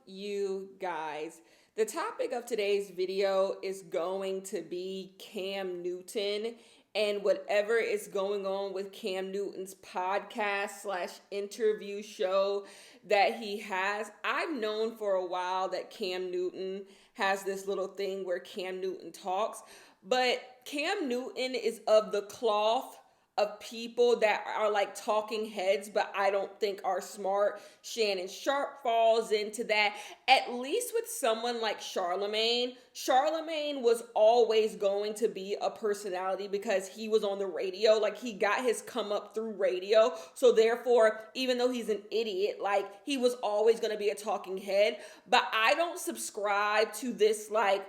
you guys? The topic of today's video is going to be Cam Newton and whatever is going on with Cam Newton's podcast slash interview show that he has. I've known for a while that Cam Newton has this little thing where Cam Newton talks, but Cam Newton is of the cloth of people that are like talking heads, but I don't think are smart. Shannon Sharp falls into that. At least with someone like Charlemagne. Charlemagne was always going to be a personality because he was on the radio. Like, he got his come up through radio. So therefore, even though he's an idiot, like, he was always going to be a talking head. But I don't subscribe to this like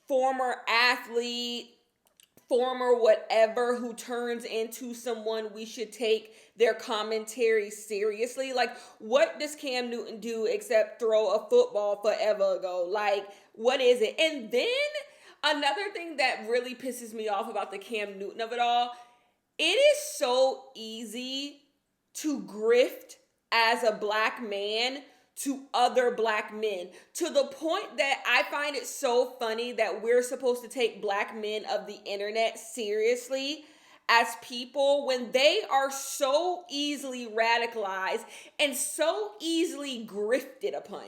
former athlete, former whatever, who turns into someone we should take their commentary seriously. Like, what does Cam Newton do except throw a football forever ago? Like, what is it? And then another thing that really pisses me off about the Cam Newton of it all, it is so easy to grift as a black man to other black men, to the point that I find it so funny that we're supposed to take black men of the internet seriously as people when they are so easily radicalized and so easily grifted upon.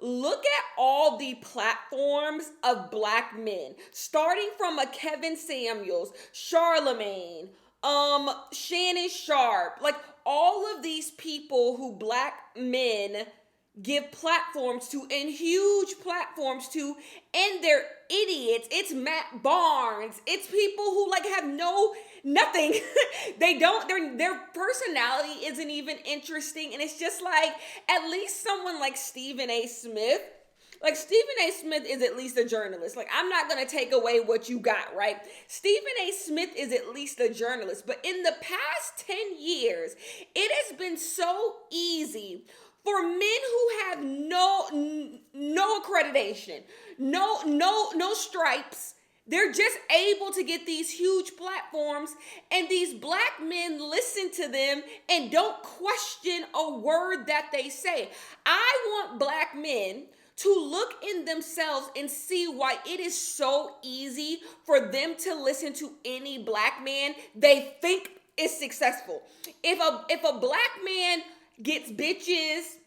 Look at all the platforms of black men, starting from a Kevin Samuels, Charlemagne, Shannon Sharp, like all of these people who black men give platforms to and huge platforms to, and they're idiots. It's Matt Barnes. It's people who like have nothing. Their personality isn't even interesting. And it's just like, at least someone like Stephen A. Smith, like Stephen A. Smith is at least a journalist. Like, I'm not going to take away what you got, right? Stephen A. Smith is at least a journalist. But in the past 10 years, it has been so easy for men who have no accreditation, no stripes. They're just able to get these huge platforms, and these black men listen to them and don't question a word that they say. I want black men to look in themselves and see why it is so easy for them to listen to any black man they think is successful. If a black man gets bitches,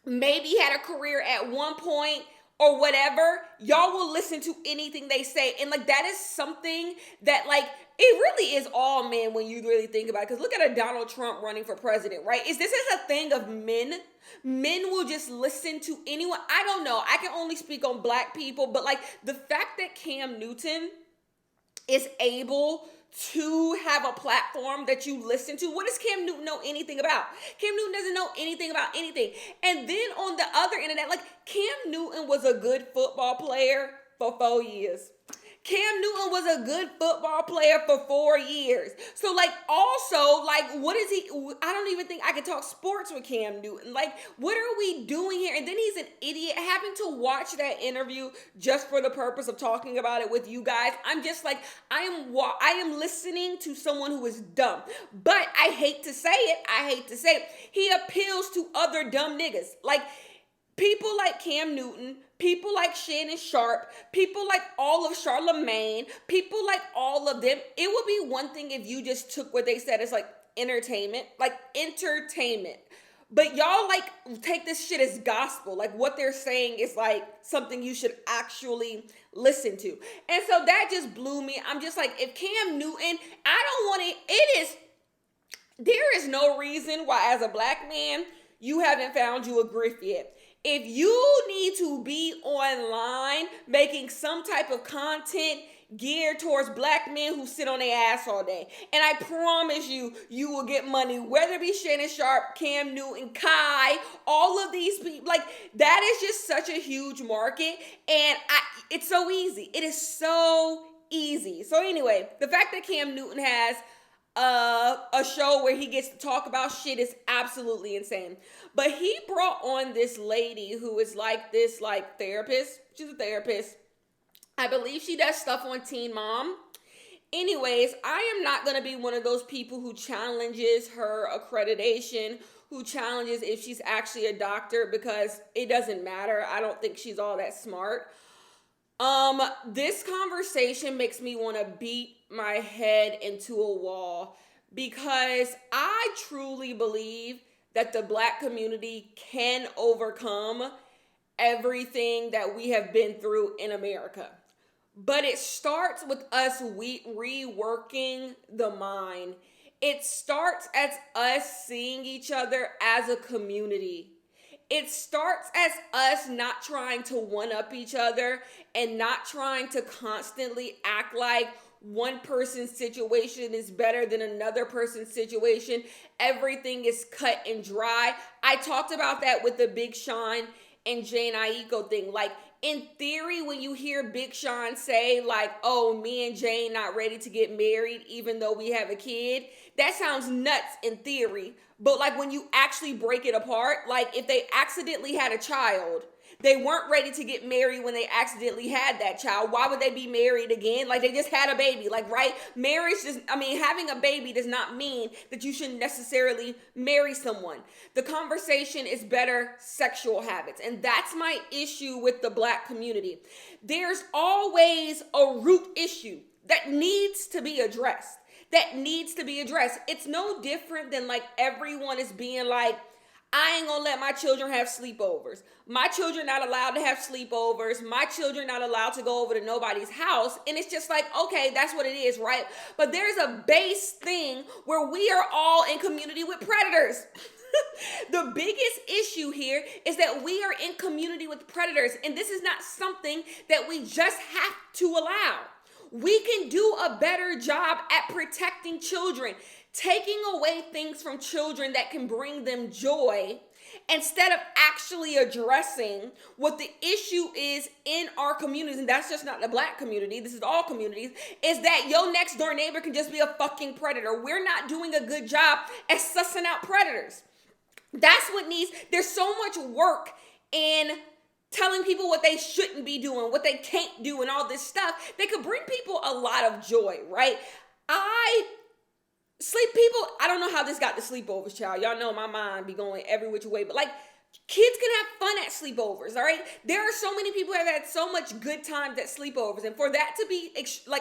maybe had a career at one point or whatever, y'all will listen to anything they say. And like, that is something that like, it really is all men when you really think about it. Because look at a Donald Trump running for president, right? This is a thing of men. Men will just listen to anyone. I don't know. I can only speak on black people. But like, the fact that Cam Newton is able to have a platform that you listen to. What does Cam Newton know anything about? Cam Newton doesn't know anything about anything. And then on the other internet, like, Cam Newton was a good football player for 4 years. Cam Newton was a good football player for 4 years. So, like, also, like, what is he? I don't even think I can talk sports with Cam Newton. Like, what are we doing here? And then he's an idiot. Having to watch that interview just for the purpose of talking about it with you guys, I'm just like, I am listening to someone who is dumb. But I hate to say it. He appeals to other dumb niggas. Like, people like Cam Newton, people like Shannon Sharp, people like all of Charlemagne, people like all of them. It would be one thing if you just took what they said as like entertainment. But y'all like take this shit as gospel. Like, what they're saying is like something you should actually listen to. And so that just blew me. I'm just like, if Cam Newton, there is no reason why as a black man, you haven't found you a grift yet. If you need to be online making some type of content geared towards black men who sit on their ass all day, and I promise you, you will get money, whether it be Shannon Sharp, Cam Newton, Kai, all of these people. Like, that is just such a huge market, and it's so easy. It is so easy. So anyway, the fact that Cam Newton has a show where he gets to talk about shit is absolutely insane. But he brought on this lady who is like this like therapist. She's a therapist. I believe she does stuff on Teen Mom. Anyways, I am not going to be one of those people who challenges her accreditation, who challenges if she's actually a doctor because it doesn't matter. I don't think she's all that smart. This conversation makes me want to beat my head into a wall because I truly believe that the Black community can overcome everything that we have been through in America. But it starts with us reworking the mind. It starts as us seeing each other as a community. It starts as us not trying to one up each other and not trying to constantly act like one person's situation is better than another person's situation. Everything is cut and dry. I talked about that with the Big Sean and Jane Aiko thing. Like, in theory, when you hear Big Sean say, like, oh, me and Jane not ready to get married even though we have a kid, that sounds nuts in theory. But, like, when you actually break it apart, like, if they accidentally had a child, they weren't ready to get married when they accidentally had that child. Why would they be married again? Like, they just had a baby. Like, right? Having a baby does not mean that you shouldn't necessarily marry someone. The conversation is better sexual habits. And that's my issue with the Black community. There's always a root issue that needs to be addressed. It's no different than like everyone is being like, I ain't gonna let my children have sleepovers. My children not allowed to have sleepovers. My children not allowed to go over to nobody's house. And it's just like, okay, that's what it is, right? But there's a base thing where we are all in community with predators. The biggest issue here is that we are in community with predators. And this is not something that we just have to allow. We can do a better job at protecting children, taking away things from children that can bring them joy, instead of actually addressing what the issue is in our communities. And that's just not the Black community. This is all communities. Is that your next door neighbor can just be a fucking predator. We're not doing a good job at sussing out predators. That's what needs. There's so much work in telling people what they shouldn't be doing, what they can't do, and all this stuff. They could bring people a lot of joy, right? I don't know how this got to sleepovers, child. Y'all know my mind be going every which way, but like, kids can have fun at sleepovers, all right? There are so many people who have had so much good times at sleepovers, and for that to be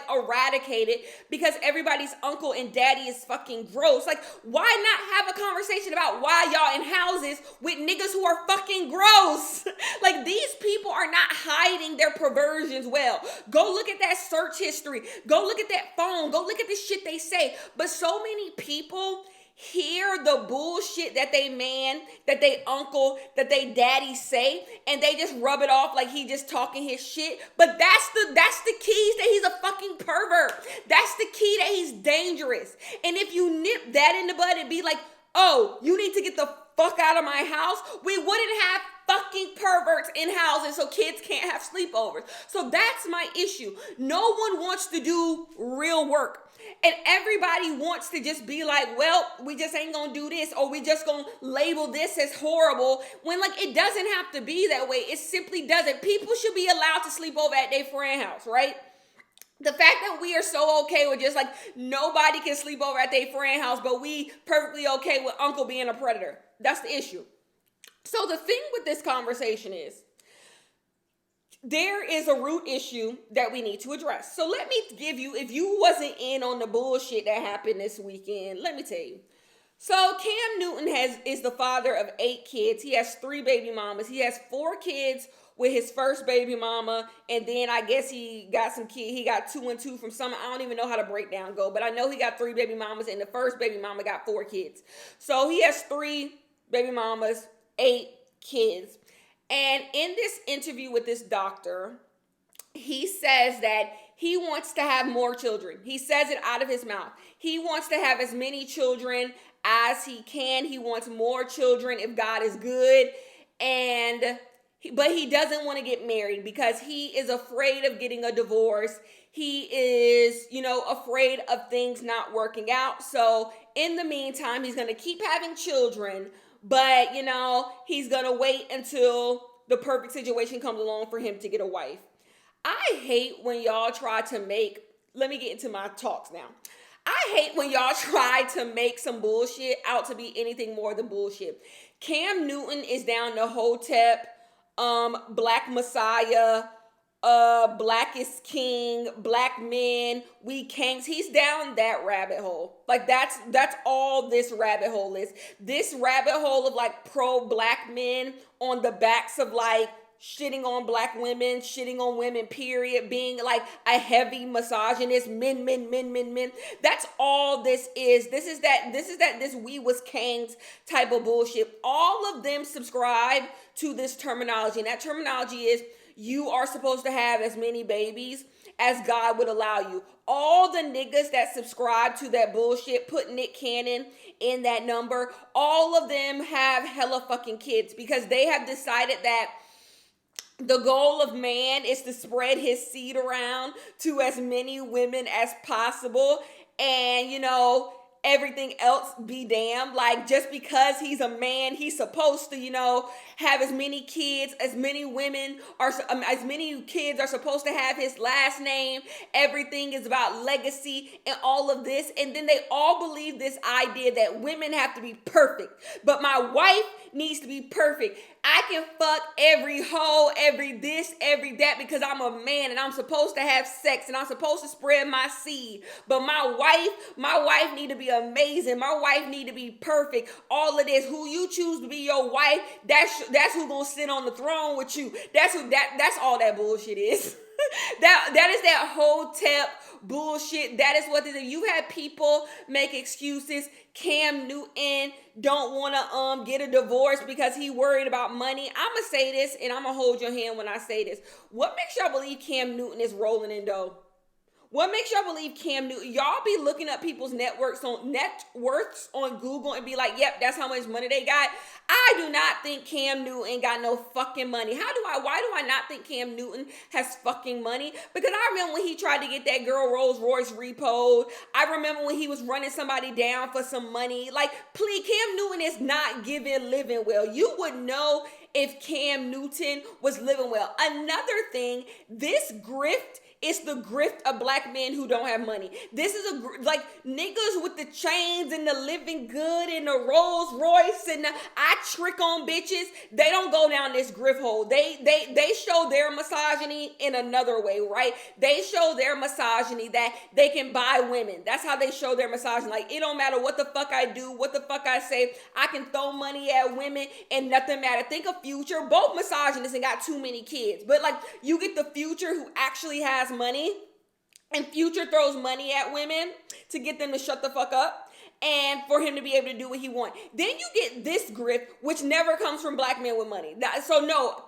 eradicated because everybody's uncle and daddy is fucking gross, like, why not have a conversation about why y'all in houses with niggas who are fucking gross? Like, these people are not hiding their perversions well. Go look at that search history. Go look at that phone. Go look at the shit they say. But so many people hear the bullshit that they man, that they uncle, that they daddy say, and they just rub it off like he just talking his shit. But that's the keys that he's a fucking pervert. That's the key that he's dangerous. And if you nip that in the bud and be like, oh, you need to get the fuck out of my house, we wouldn't have fucking perverts in houses so kids can't have sleepovers. So that's my issue. No one wants to do real work. And everybody wants to just be like, well, we just ain't gonna do this, or we just gonna label this as horrible, when like it doesn't have to be that way. It simply doesn't. People should be allowed to sleep over at their friend house, right? The fact that we are so okay with just like nobody can sleep over at their friend house, but we perfectly okay with uncle being a predator. That's the issue. So the thing with this conversation is, there is a root issue that we need to address. So let me give you, if you wasn't in on the bullshit that happened this weekend, let me tell you. So Cam Newton is the father of 8 kids. He has 3 baby mamas. He has 4 kids with his first baby mama, and then I guess he got some kids. He got 2 and 2 from some. I don't even know how the breakdown go, but I know he got 3 baby mamas, and the first baby mama got 4 kids. So he has 3 baby mamas, 8 kids. And in this interview with this doctor, he says that he wants to have more children. He says it out of his mouth. He wants to have as many children as he can. He wants more children if God is good. But he doesn't want to get married because he is afraid of getting a divorce. He is, afraid of things not working out. So in the meantime, he's going to keep having children. But, he's going to wait until the perfect situation comes along for him to get a wife. I hate when y'all try to let me get into my talks now. I hate when y'all try to make some bullshit out to be anything more than bullshit. Cam Newton is down to Hotep, Black Messiah, Black is King, Black Men, We Kings. He's down that rabbit hole. Like that's all this rabbit hole is. This rabbit hole of like pro black men on the backs of like shitting on black women, shitting on women, period, being like a heavy misogynist, men. That's all this is. This we was kings type of bullshit. All of them subscribe to this terminology. And that terminology is you are supposed to have as many babies as God would allow you. All the niggas that subscribe to that bullshit, put Nick Cannon in that number, all of them have hella fucking kids because they have decided that the goal of man is to spread his seed around to as many women as possible. And, you know, everything else be damned. Like, just because he's a man, he's supposed to, you know, have as many kids, as many women are, as many kids are supposed to have his last name. Everything is about legacy and all of this. And then they all believe this idea that women have to be perfect. But my wife needs to be perfect. I can fuck every hoe, every this, every that because I'm a man and I'm supposed to have sex and I'm supposed to spread my seed. But my wife need to be amazing. My wife need to be perfect. All of this, who you choose to be your wife, that's who gonna sit on the throne with you. That's all that bullshit is. That is that Hotep bullshit. That is what it is. You have people make excuses. Cam Newton don't want to get a divorce because he worried about money. I'm going to say this, and I'm going to hold your hand when I say this. What makes y'all believe Cam Newton is rolling in dough? What makes y'all believe Cam Newton? Y'all be looking up people's net worths on Google and be like, yep, that's how much money they got. I do not think Cam Newton got no fucking money. Why do I not think Cam Newton has fucking money? Because I remember when he tried to get that girl Rolls Royce repoed. I remember when he was running somebody down for some money. Like, please, Cam Newton is not living well. You would know if Cam Newton was living well. Another thing, this grift, it's the grift of black men who don't have money. This is like niggas with the chains and the living good and the Rolls Royce and the I trick on bitches. They don't go down this grift hole. They show their misogyny in another way, right? They show their misogyny that they can buy women. That's how they show their misogyny. Like, it don't matter what the fuck I do, what the fuck I say. I can throw money at women and nothing matter. Think of Future. Both misogynists and got too many kids. But like, you get the Future who actually has money, and Future throws money at women to get them to shut the fuck up and for him to be able to do what he wants. Then you get this grift, which never comes from black men with money. So no,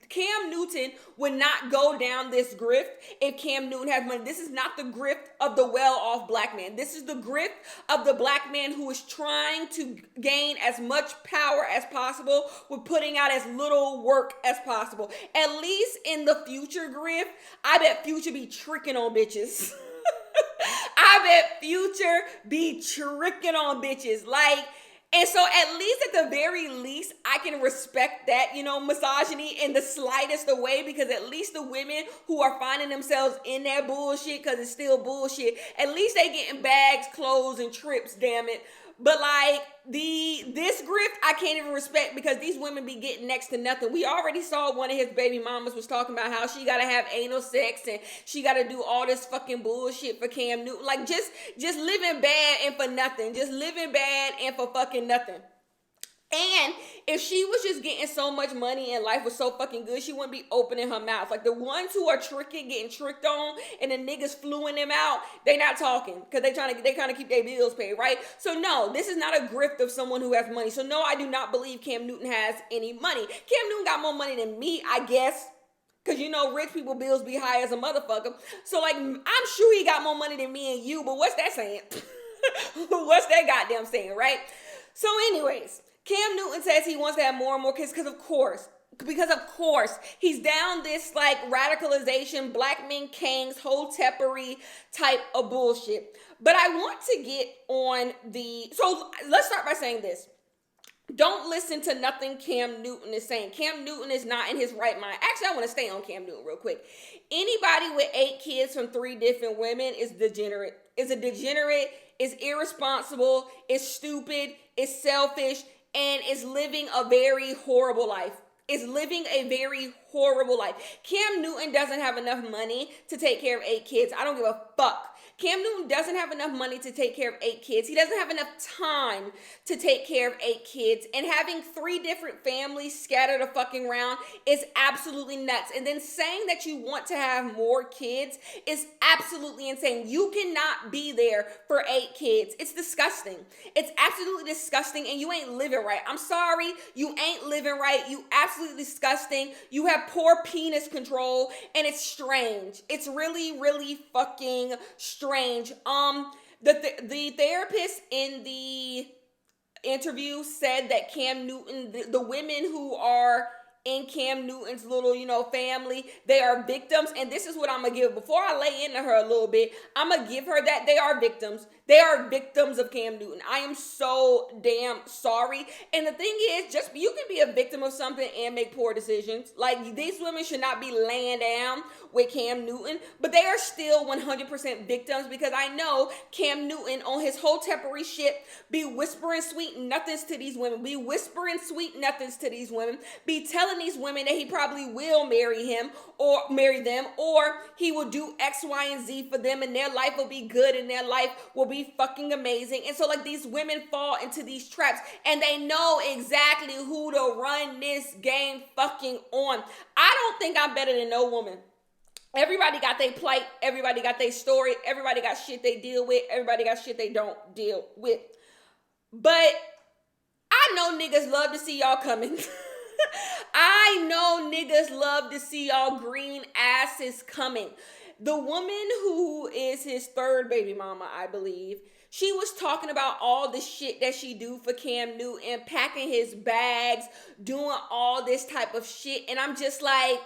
Cam Newton would not go down this grift if Cam Newton has money. This is not the grift of the well-off black man. This is the grift of the black man who is trying to gain as much power as possible with putting out as little work as possible. At least in the Future grift, I bet Future be tricking on bitches. I bet Future be tricking on bitches. Like, and so at least at the very least, I can respect that, you know, misogyny in the slightest of way, because at least the women who are finding themselves in that bullshit, because it's still bullshit, at least they getting bags, clothes, and trips, damn it. But like this grift, I can't even respect, because these women be getting next to nothing. We already saw one of his baby mamas was talking about how she gotta have anal sex and she gotta do all this fucking bullshit for Cam Newton. Like, just living bad and for nothing. Just living bad and for fucking nothing. And if she was just getting so much money and life was so fucking good, she wouldn't be opening her mouth. Like, the ones who are tricking, getting tricked on, and the niggas fluing them out, they not talking because they trying to keep their bills paid, right? So no, this is not a grift of someone who has money. So no, I do not believe Cam Newton has any money. Cam Newton got more money than me, I guess. Because, you know, rich people bills be high as a motherfucker. So, like, I'm sure he got more money than me and you, but what's that saying? What's that goddamn saying, right? So anyways, Cam Newton says he wants to have more and more kids because of course, he's down this like radicalization, black men kings, hotepery type of bullshit. But I want to get on so let's start by saying this. Don't listen to nothing Cam Newton is saying. Cam Newton is not in his right mind. Actually, I want to stay on Cam Newton real quick. Anybody with 8 kids from 3 different women is degenerate. Is a degenerate, is irresponsible, is stupid, is selfish, and is living a very horrible life. Is living a very horrible life. Cam Newton doesn't have enough money to take care of 8 kids. I don't give a fuck. Cam Newton doesn't have enough money to take care of 8 kids. He doesn't have enough time to take care of 8 kids. And having 3 different families scattered a fucking around is absolutely nuts. And then saying that you want to have more kids is absolutely insane. You cannot be there for 8 kids. It's disgusting. It's absolutely disgusting, and you ain't living right. I'm sorry. You ain't living right. You absolutely disgusting. You have poor penis control, and it's strange. It's really, really fucking strange. The therapist in the interview said that Cam Newton, the women who are in Cam Newton's little, family, they are victims. And this is what I'm going to give. Before I lay into her a little bit, I'm going to give her that they are victims. They are victims of Cam Newton. I am so damn sorry. And the thing is, just you can be a victim of something and make poor decisions. Like, these women should not be laying down with Cam Newton, but they are still 100% victims, because I know Cam Newton on his whole Teppery shit be whispering sweet nothings to these women, be whispering sweet nothings to these women, be telling these women that he probably will marry him or marry them, or he will do X, Y, and Z for them, and their life will be good and their life will be fucking amazing. And so, like, these women fall into these traps, and they know exactly who to run this game fucking on. I don't think I'm better than no woman. Everybody got their plight. Everybody got their story. Everybody got shit they deal with. Everybody got shit they don't deal with. But I know niggas love to see y'all coming. I know niggas love to see y'all green asses coming. The woman who is his 3rd baby mama, I believe, she was talking about all the shit that she do for Cam Newton, packing his bags, doing all this type of shit. And I'm just like,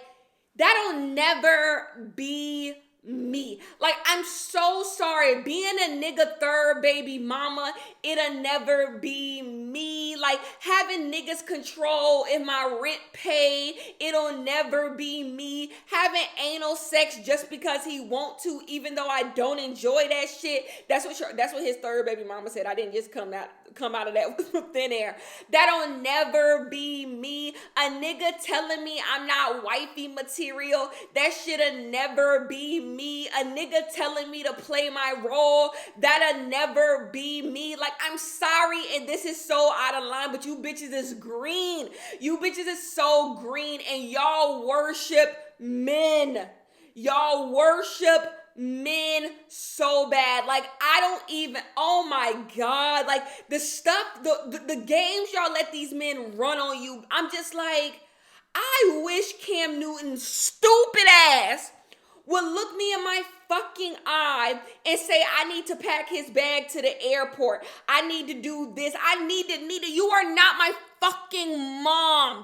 that'll never be me. Like, I'm so sorry. Being a nigga 3rd baby mama, it'll never be me. Like, having niggas control if my rent paid, it'll never be me. Having anal sex just because he want to, even though I don't enjoy that shit. That's what his 3rd baby mama said. I didn't just come out of that from thin air. That'll never be me. A nigga telling me I'm not wifey material, that shit'll never be me. A nigga telling me to play my role, that'll never be me. Like, I'm sorry, and this is so out of line, but you bitches is green. You bitches is so green, and y'all worship men. Y'all worship men so bad. Like, I don't even, oh my God, like, the stuff, the games y'all let these men run on you, I'm just like, I wish Cam Newton's stupid ass would look me in my fucking eye and say, I need to pack his bag to the airport. I need to do this. I need to, you are not my fucking mom.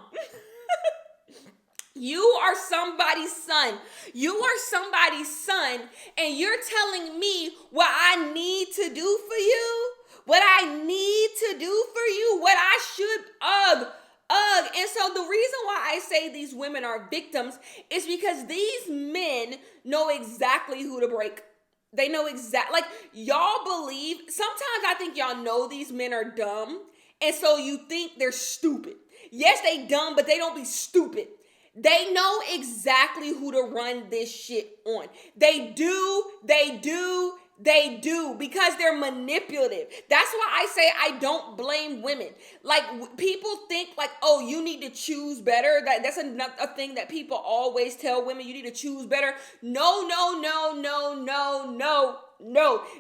You are somebody's son. You are somebody's son, and you're telling me what I need to do for you? What I need to do for you? What I should, And so the reason why I say these women are victims is because these men know exactly who to break. They know exactly, like, y'all believe, sometimes I think y'all know these men are dumb, and so you think they're stupid. Yes, they dumb, but they don't be stupid. They know exactly who to run this shit on. They do, because they're manipulative. That's why I say I don't blame women. Like, people think like, oh, you need to choose better. That's a thing that people always tell women, you need to choose better. No.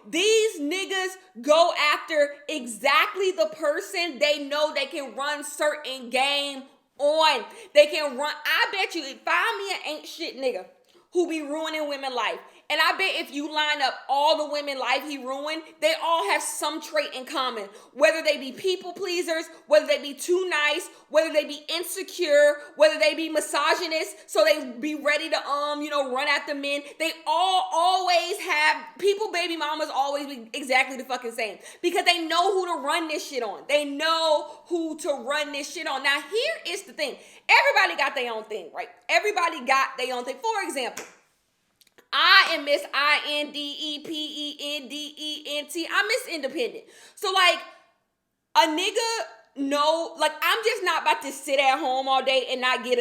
These niggas go after exactly the person they know they can run certain game on. They can run. I bet you, find me an ain't shit nigga who be ruining women's life. And I bet if you line up all the women's life he ruined, they all have some trait in common. Whether they be people pleasers, whether they be too nice, whether they be insecure, whether they be misogynist, so they be ready to run after men. They all always have, people baby mamas always be exactly the fucking same. Because they know who to run this shit on. They know who to run this shit on. Now here is the thing. Everybody got their own thing, right? Everybody got their own thing. For example, I am Miss Independent. I'm Miss Independent. So like a nigga, no, like I'm just not about to sit at home all day and not get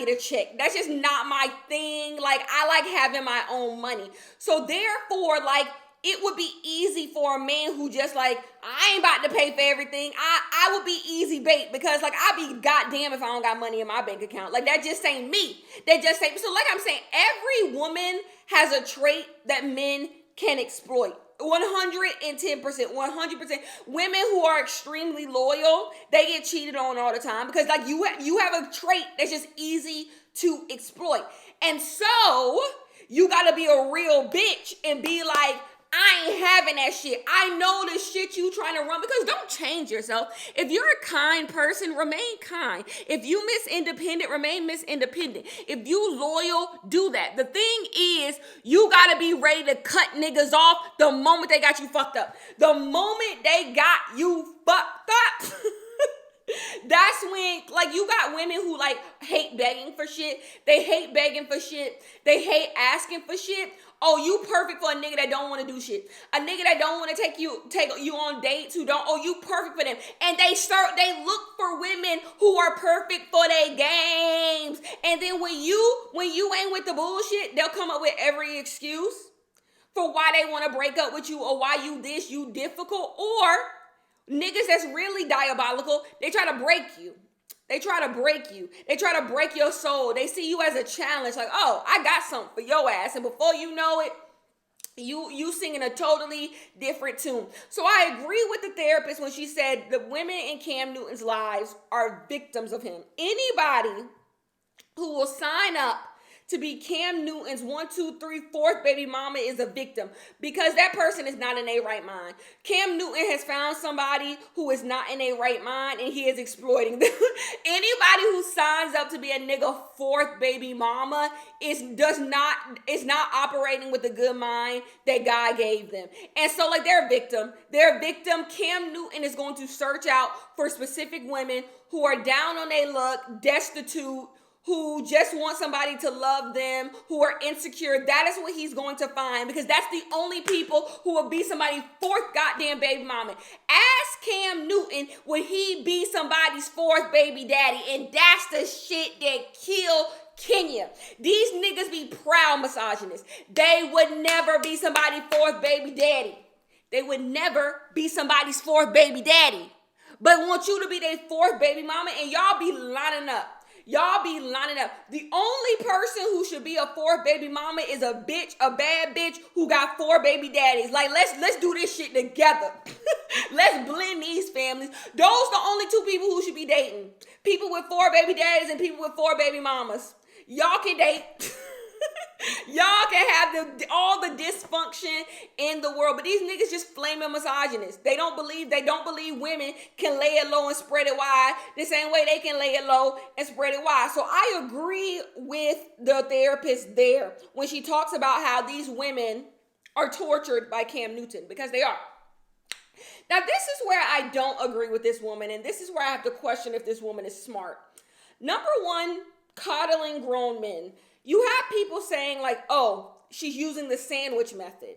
a check. That's just not my thing. Like I like having my own money. So therefore, like it would be easy for a man who just like, I ain't about to pay for everything. I would be easy bait because like I'd be goddamn if I don't got money in my bank account. Like that just ain't me. That just ain't me. So like I'm saying, every woman has a trait that men can exploit. 110%, 100%. Women who are extremely loyal, they get cheated on all the time because like you have a trait that's just easy to exploit. And so you gotta be a real bitch and be like, I ain't having that shit. I know the shit you trying to run because don't change yourself. If you're a kind person, remain kind. If you Miss Independent, remain Miss Independent. If you loyal, do that. The thing is, you gotta be ready to cut niggas off the moment they got you fucked up. The moment they got you fucked up. That's when, like, you got women who, like, hate begging for shit. They hate begging for shit. They hate asking for shit. Oh, you perfect for a nigga that don't want to do shit. A nigga that don't want to take you on dates who don't. Oh, you perfect for them. And they look for women who are perfect for their games. And then when you ain't with the bullshit, they'll come up with every excuse for why they want to break up with you or why you difficult, or niggas that's really diabolical, they try to break you. They try to break you. They try to break your soul. They see you as a challenge, like, oh, I got something for your ass. And before you know it, you singing a totally different tune. So I agree with the therapist when she said the women in Cam Newton's lives are victims of him. Anybody who will sign up to be Cam Newton's 1, 2, 3, 4th baby mama is a victim because that person is not in their right mind. Cam Newton has found somebody who is not in their right mind and he is exploiting them. Anybody who signs up to be a nigga 4th baby mama is not operating with the good mind that God gave them. And so like they're a victim. They're a victim. Cam Newton is going to search out for specific women who are down on their luck, destitute, who just want somebody to love them, who are insecure. That is what he's going to find because that's the only people who will be somebody's 4th goddamn baby mama. Ask Cam Newton, would he be somebody's 4th baby daddy? And that's the shit that killed Kenya. These niggas be proud misogynists. They would never be somebody's 4th baby daddy. They would never be somebody's 4th baby daddy. But want you to be their 4th baby mama and y'all be lining up. Y'all be lining up. The only person who should be a 4th baby mama is a bitch, a bad bitch who got 4 baby daddies. Like, let's do this shit together. Let's blend these families. Those are the only 2 people who should be dating. People with 4 baby daddies and people with 4 baby mamas. Y'all can date. Y'all can have all the dysfunction in the world, but these niggas just flaming misogynists. They don't believe women can lay it low and spread it wide the same way they can lay it low and spread it wide. So I agree with the therapist there when she talks about how these women are tortured by Cam Newton, because they are. Now, this is where I don't agree with this woman, and this is where I have to question if this woman is smart. Number one, coddling grown men. You have people saying like, oh, she's using the sandwich method.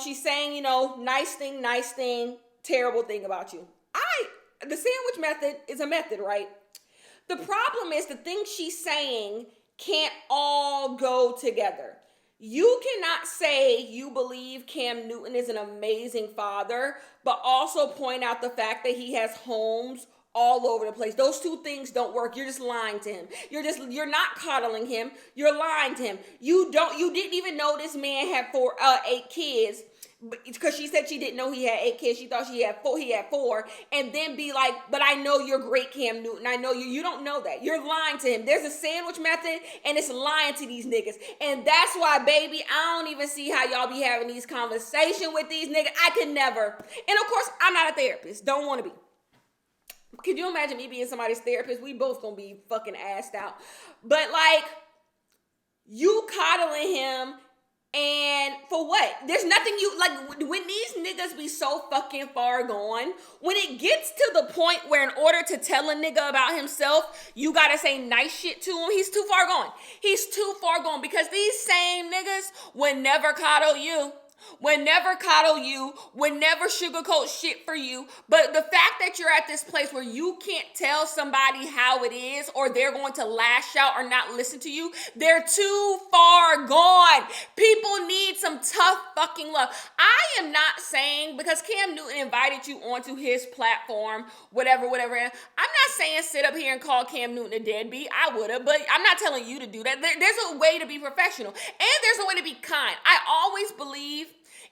She's saying, nice thing, terrible thing about you. The sandwich method is a method, right? The problem is the things she's saying can't all go together. You cannot say you believe Cam Newton is an amazing father, but also point out the fact that he has homes all over the place. Those 2 things don't work. You're just lying to him. You're not coddling him. You're lying to him. You didn't even know this man had 8 kids, because she said she didn't know he had 8 kids. She thought he had 4, and then be like, but I know you're great, Cam Newton. I know you. You don't know that. You're lying to him. There's a sandwich method, and it's lying to these niggas. And that's why, baby, I don't even see how y'all be having these conversations with these niggas. I could never. And of course, I'm not a therapist. Don't want to be. Could you imagine me being somebody's therapist? We both gonna be fucking assed out. But like, you coddling him And for what? There's nothing you like when these niggas be so fucking far gone. When it gets to the point where, in order to tell a nigga about himself, you gotta say nice shit to him, he's too far gone. He's too far gone because these same niggas would never coddle you. Would never coddle you, would never sugarcoat shit for you. But the fact that you're at this place where you can't tell somebody how it is, or they're going to lash out or not listen to you, they're too far gone. People need some tough fucking love. I am not saying, because Cam Newton invited you onto his platform, whatever. I'm not saying sit up here and call Cam Newton a deadbeat. I would have, but I'm not telling you to do that. There's a way to be professional, and there's a way to be kind. I always believe,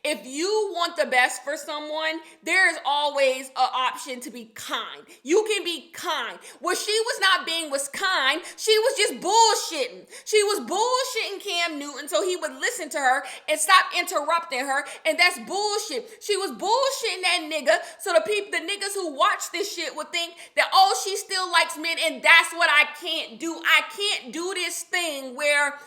if you want the best for someone, there is always an option to be kind. You can be kind. What she was not being was kind. She was just bullshitting. She was bullshitting Cam Newton so he would listen to her and stop interrupting her. And that's bullshit. She was bullshitting that nigga so the niggas who watch this shit would think that, oh, she still likes men, and that's what I can't do. I can't do this thing where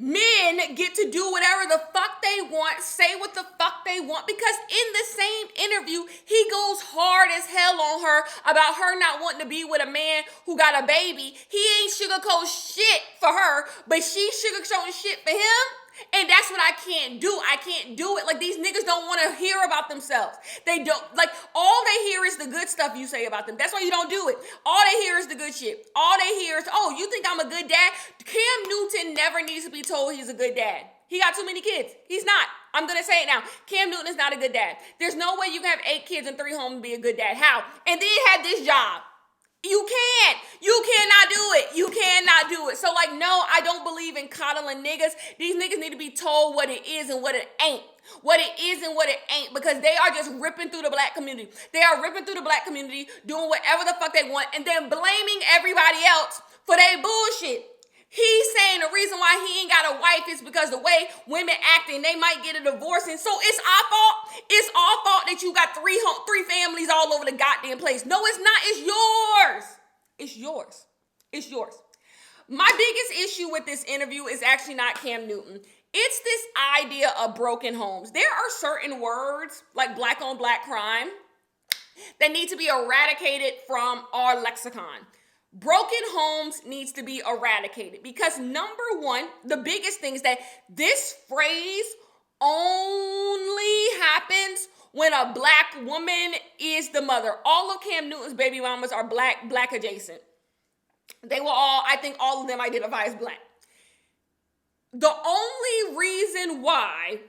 men get to do whatever the fuck they want, say what the fuck they want, because in the same interview, he goes hard as hell on her about her not wanting to be with a man who got a baby. He ain't sugarcoat shit for her, but she sugarcoating shit for him. And that's what I can't do. I can't do it. Like, these niggas don't want to hear about themselves. They don't. Like, all they hear is the good stuff you say about them. That's why you don't do it. All they hear is the good shit. All they hear is, oh, you think I'm a good dad? Cam Newton never needs to be told he's a good dad. He got too many kids. He's not. I'm going to say it now. Cam Newton is not a good dad. There's no way you can have 8 kids and 3 homes and be a good dad. How? And then have this job. You can't. You cannot do it. You cannot do it. So, like, no, I don't believe in coddling niggas. These niggas need to be told what it is and what it ain't. What it is and what it ain't, because they are just ripping through the black community. They are ripping through the black community, doing whatever the fuck they want, and then blaming everybody else for their bullshit. He's saying the reason why he ain't got a wife is because the way women acting, they might get a divorce. And so it's our fault. It's our fault that you got three families all over the goddamn place. No, it's not. It's yours. It's yours. It's yours. My biggest issue with this interview is actually not Cam Newton. It's this idea of broken homes. There are certain words, like black on black crime, that need to be eradicated from our lexicon. Broken homes needs to be eradicated because, number one, the biggest thing is that this phrase only happens when a black woman is the mother. All of Cam Newton's baby mamas are black adjacent. They were all, I think all of them identify as black. The only reason why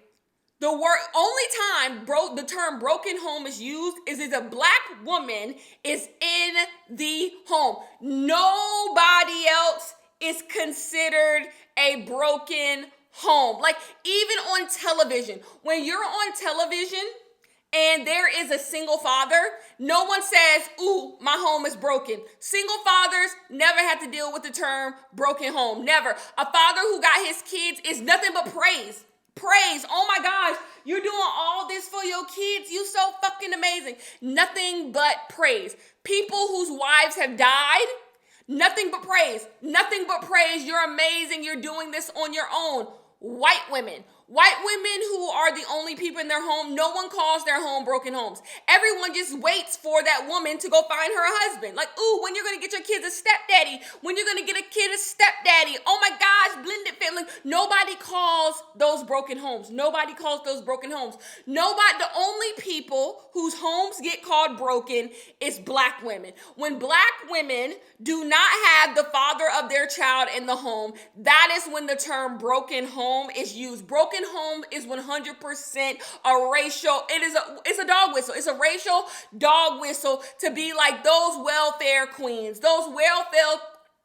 the term broken home is used is if a black woman is in the home. Nobody else is considered a broken home. Like, even on television, when you're on television and there is a single father, no one says, ooh, my home is broken. Single fathers never had to deal with the term broken home. Never. A father who got his kids is nothing but praise. Praise. Oh my gosh, you're doing all this for your kids. You so fucking amazing. Nothing but praise. People whose wives have died, nothing but praise. Nothing but praise. You're amazing. You're doing this on your own. White women who are the only people in their home, no one calls their home broken homes. Everyone just waits for that woman to go find her husband. Like, ooh, when you're going to get your kids a stepdaddy, when you're going to get a kid a stepdaddy. Oh my gosh, blended family. Nobody calls those broken homes. Nobody calls those broken homes. The only people whose homes get called broken is black women. When black women do not have the father of their child in the home, that is when the term broken home is used. Broken home is 100% a racial, it's a dog whistle. It's a racial dog whistle to be like those welfare queens,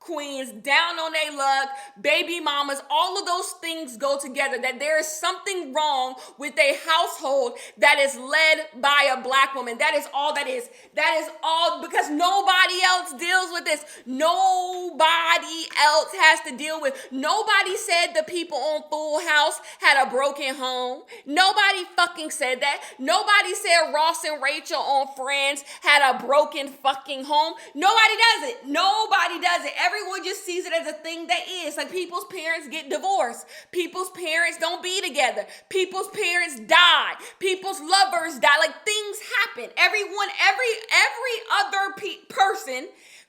queens down on their luck, baby mamas, all of those things go together, that there is something wrong with a household that is led by a black woman. That is all that is. That is all, because nobody else deals with this. Nobody else has to deal with. Nobody said the people on Full House had a broken home. Nobody fucking said that. Nobody said Ross and Rachel on Friends had a broken fucking home. Nobody does it. Nobody does it. everyone just sees it as a thing that is. Like people's parents get divorced. People's parents don't be together. People's parents die. People's lovers die. Like things happen. Everyone, every other person,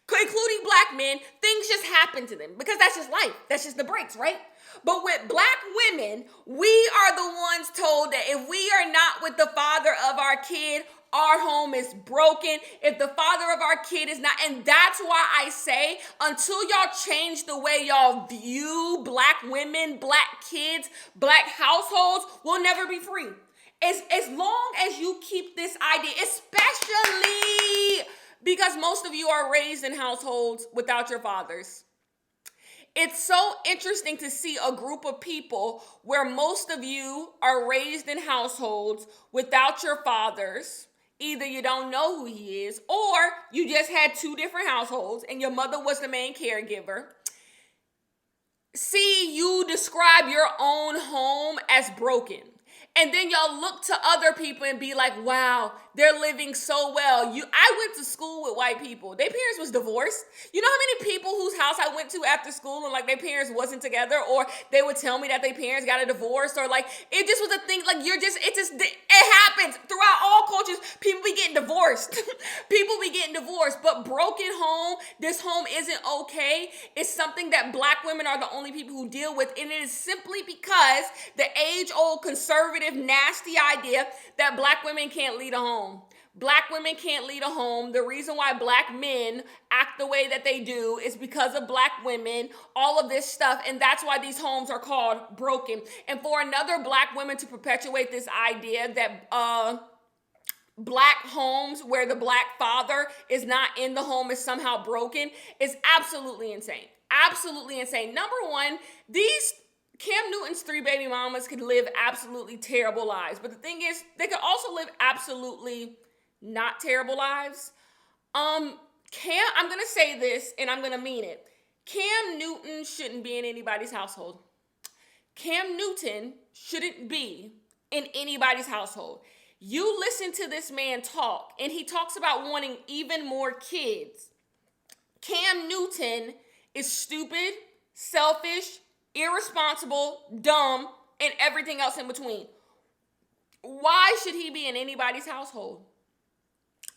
including black men, things just happen to them because that's just life. That's just the breaks, right? But with black women, we are the ones told that if we are not with the father of our kid, our home is broken. If the father of our kid is not, and that's why I say until y'all change the way y'all view black women, black kids, black households, we'll never be free. As long as you keep this idea, especially because most of you are raised in households without your fathers. It's so interesting to see a group of people where most of you are raised in households without your fathers. Either you don't know who he is, or you just had two different households and your mother was the main caregiver. See you describe your own home as broken. And then y'all look to other people and be like, wow, they're living so well. I went to school with white people. Their parents was divorced. You know how many people whose house I went to after school and like their parents wasn't together, or they would tell me that their parents got a divorce, or like it just was a thing. Like it happens throughout all cultures. People be getting divorced. People be getting divorced, but broken home, this home isn't okay. It's something that black women are the only people who deal with. And it is simply because the age-old conservative nasty idea that black women can't lead a home. Black women can't lead a home. The reason why black men act the way that they do is because of black women, all of this stuff. And that's why these homes are called broken. And for another black women to perpetuate this idea that black homes where the black father is not in the home is somehow broken is absolutely insane. Absolutely insane. Number one, Cam Newton's 3 baby mamas could live absolutely terrible lives. But the thing is, they could also live absolutely not terrible lives. I'm going to say this and I'm going to mean it. Cam Newton shouldn't be in anybody's household. Cam Newton shouldn't be in anybody's household. You listen to this man talk and he talks about wanting even more kids. Cam Newton is stupid, selfish, irresponsible, dumb, and everything else in between. Why should he be in anybody's household?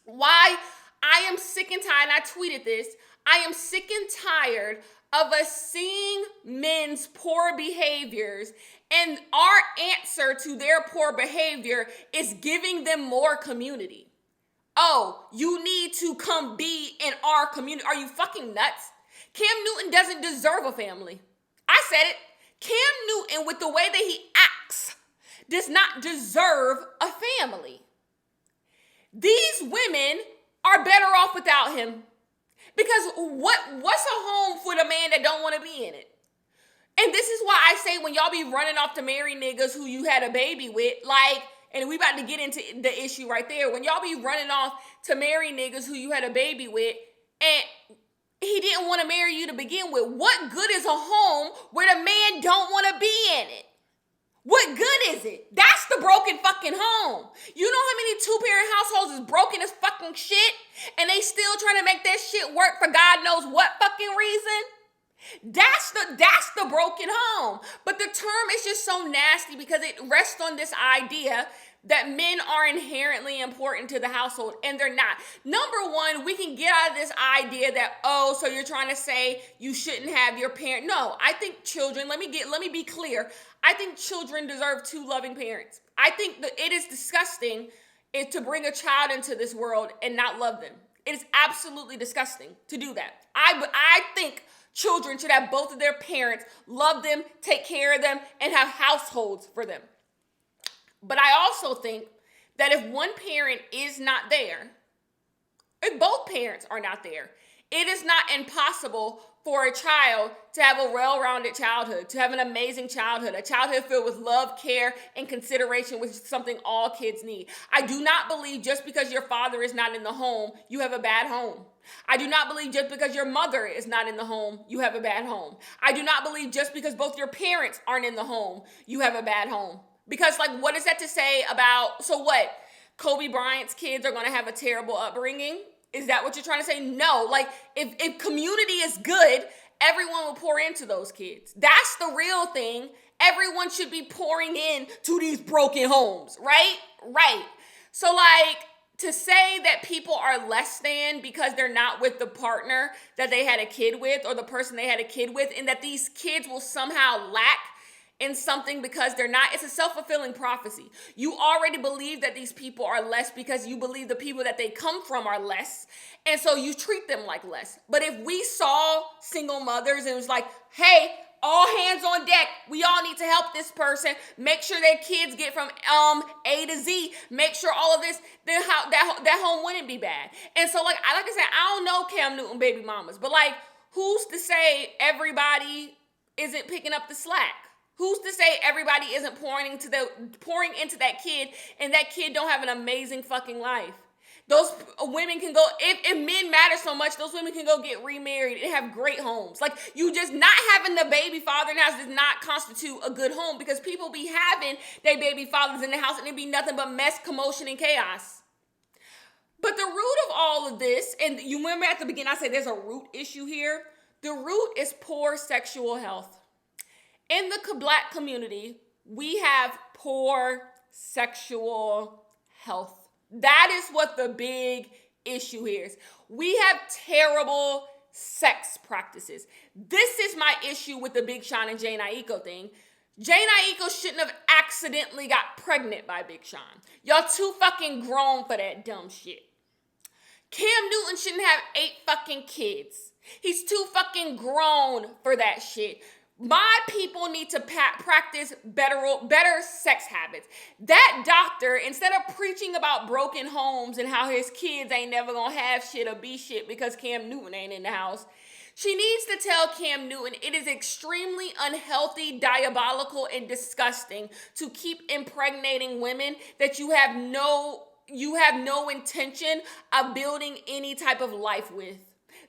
Why? I am sick and tired, and I tweeted this. I am sick and tired of us seeing men's poor behaviors, and our answer to their poor behavior is giving them more community. Oh, you need to come be in our community. Are you fucking nuts? Cam Newton doesn't deserve a family. I said it. Cam Newton, with the way that he acts, does not deserve a family. These women are better off without him. Because what's a home for the man that don't want to be in it? And this is why I say when y'all be running off to marry niggas who you had a baby with, like, and we about to get into the issue right there. When y'all be running off to marry niggas who you had a baby with, and he didn't want to marry you to begin with. What good is a home where the man don't want to be in it? What good is it? That's the broken fucking home. You know how many two-parent households is broken as fucking shit? And they still trying to make that shit work for God knows what fucking reason? That's the broken home. But the term is just so nasty because it rests on this idea that men are inherently important to the household, and they're not. Number one, we can get out of this idea that, oh, so you're trying to say you shouldn't have your parent. No, I think children, let me be clear. I think children deserve two loving parents. I think that it is disgusting to bring a child into this world and not love them. It is absolutely disgusting to do that. I think children should have both of their parents, love them, take care of them, and have households for them. But I also think that if one parent is not there, if both parents are not there, it is not impossible for a child to have a well-rounded childhood, to have an amazing childhood, a childhood filled with love, care, and consideration, which is something all kids need. I do not believe just because your father is not in the home, you have a bad home. I do not believe just because your mother is not in the home, you have a bad home. I do not believe just because both your parents aren't in the home, you have a bad home. Because, like, what is that to say about, so what? Kobe Bryant's kids are going to have a terrible upbringing? Is that what you're trying to say? No. Like, if community is good, everyone will pour into those kids. That's the real thing. Everyone should be pouring in to these broken homes, right? Right. So, like, to say that people are less than because they're not with the partner that they had a kid with or the person they had a kid with, and that these kids will somehow lack in something because they're not, it's a self-fulfilling prophecy. You already believe that these people are less because you believe the people that they come from are less, and so you treat them like less. But if we saw single mothers and it was like, hey, all hands on deck, we all need to help this person, make sure their kids get from A to Z, make sure all of this, then how that home wouldn't be bad. And so, like I said, I don't know Cam Newton baby mamas, but like, who's to say everybody isn't picking up the slack? Who's to say everybody isn't pouring into that kid, and that kid don't have an amazing fucking life? Those women can go, if men matter so much, those women can go get remarried and have great homes. Like, you just not having the baby father in the house does not constitute a good home, because people be having their baby fathers in the house and it be nothing but mess, commotion, and chaos. But the root of all of this, and you remember at the beginning I said there's a root issue here. The root is poor sexual health. In the Black community, we have poor sexual health. That is what the big issue here is. We have terrible sex practices. This is my issue with the Big Sean and Jane Aiko thing. Jane Aiko shouldn't have accidentally got pregnant by Big Sean. Y'all too fucking grown for that dumb shit. Cam Newton shouldn't have 8 fucking kids. He's too fucking grown for that shit. My people need to practice better sex habits. That doctor, instead of preaching about broken homes and how his kids ain't never gonna have shit or be shit because Cam Newton ain't in the house, she needs to tell Cam Newton it is extremely unhealthy, diabolical, and disgusting to keep impregnating women that you have no intention of building any type of life with.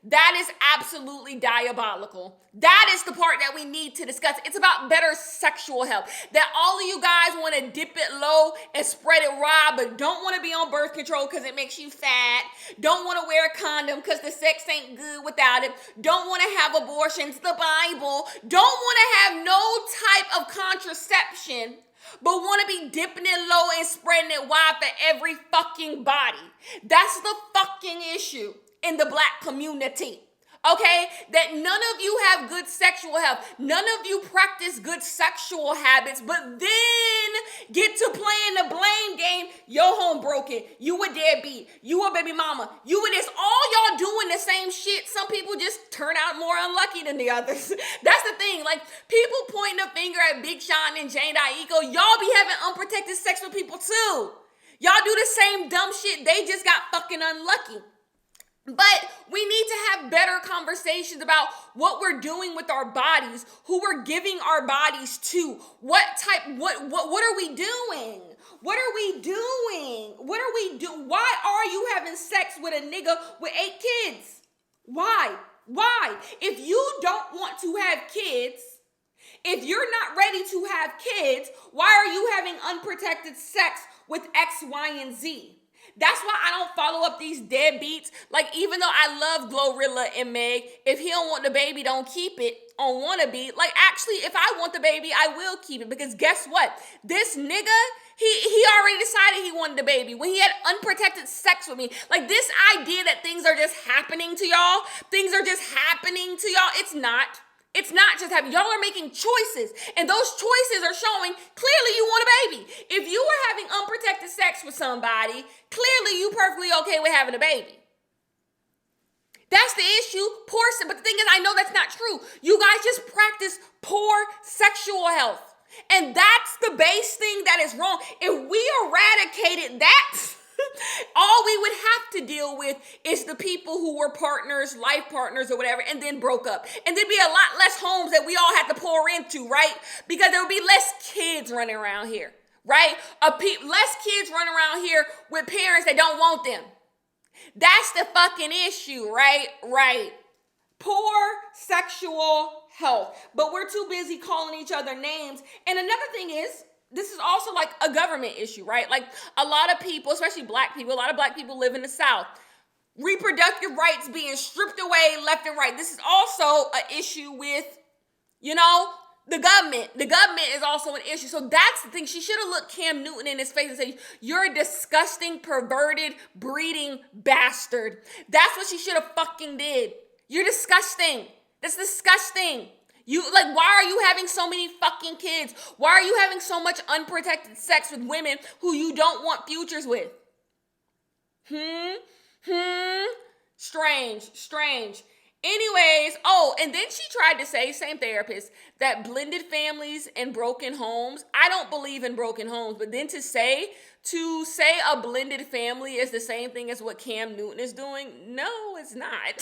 That is absolutely diabolical. That is the part that we need to discuss. It's about better sexual health. That all of you guys want to dip it low and spread it wide, but don't want to be on birth control because it makes you fat. Don't want to wear a condom because the sex ain't good without it. Don't want to have abortions, the Bible. Don't want to have no type of contraception, but want to be dipping it low and spreading it wide for every fucking body. That's the fucking issue in the Black community, okay? That none of you have good sexual health. None of you practice good sexual habits, but then get to playing the blame game. Your home broken. You a deadbeat. You a baby mama. You a this. All y'all doing the same shit. Some people just turn out more unlucky than the others. That's the thing. Like, people pointing a finger at Big Sean and Jane Aiko. Y'all be having unprotected sex with people too. Y'all do the same dumb shit. They just got fucking unlucky. But we need to have better conversations about what we're doing with our bodies, who we're giving our bodies to, what are we doing? What are we doing? What are we doing? Why are you having sex with a nigga with 8 kids? Why? Why? If you don't want to have kids, if you're not ready to have kids, why are you having unprotected sex with X, Y, and Z? That's why I don't follow up these deadbeats. Like, even though I love Glorilla and Meg, if he don't want the baby, don't keep it on wannabe. Like, actually, if I want the baby, I will keep it. Because guess what? This nigga, he already decided he wanted the baby when he had unprotected sex with me. Like, this idea that things are just happening to y'all, it's not. It's not just happening. Y'all are making choices, and those choices are showing clearly you want a baby. If you were having unprotected sex with somebody, clearly you perfectly okay with having a baby. That's the issue. But the thing is, I know that's not true. You guys just practice poor sexual health, and that's the base thing that is wrong. If we eradicated that, all we would have to deal with is the people who were partners, life partners or whatever, and then broke up. And there'd be a lot less homes that we all had to pour into, right? Because there would be less kids running around here, right? Less kids running around here with parents that don't want them. That's the fucking issue, right? Right. Poor sexual health. But we're too busy calling each other names. And another thing is, this is also like a government issue, right? Like, a lot of people, especially black people, a lot of black people live in the South. reproductive rights being stripped away left and right. This is also an issue with, you know, the government. The government is also an issue. So that's the thing. She should have looked Cam Newton in his face and said, you're a disgusting, perverted, breeding bastard. That's what she should have fucking did. You're disgusting. That's disgusting. Why are you having so many fucking kids? Why are you having so much unprotected sex with women who you don't want futures with? Strange. Anyways, and then she tried to say, same therapist, that blended families and broken homes, I don't believe in broken homes, but then to say a blended family is the same thing as what Cam Newton is doing, no, it's not.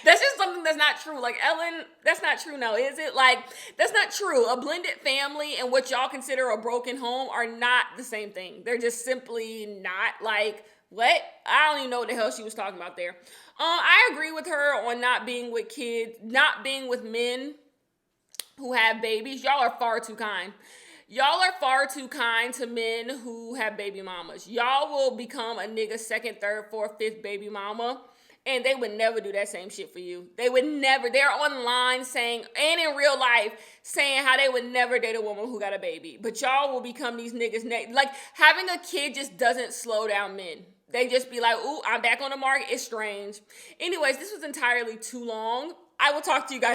That's just something that's not true. Like, Ellen, that's not true now, is it? Like, that's not true. A blended family and what y'all consider a broken home are not the same thing. They're just simply not. Like, what? I don't even know what the hell she was talking about there. I agree with her on not being with kids, not being with men who have babies. Y'all are far too kind. Y'all are far too kind to men who have baby mamas. Y'all will become a nigga's second, third, fourth, fifth baby mama, and they would never do that same shit for you. They would never. They're online saying, and in real life, saying how they would never date a woman who got a baby. But y'all will become these niggas. Like, having a kid just doesn't slow down men. They just be like, ooh, I'm back on the market. It's strange. Anyways, this was entirely too long. I will talk to you guys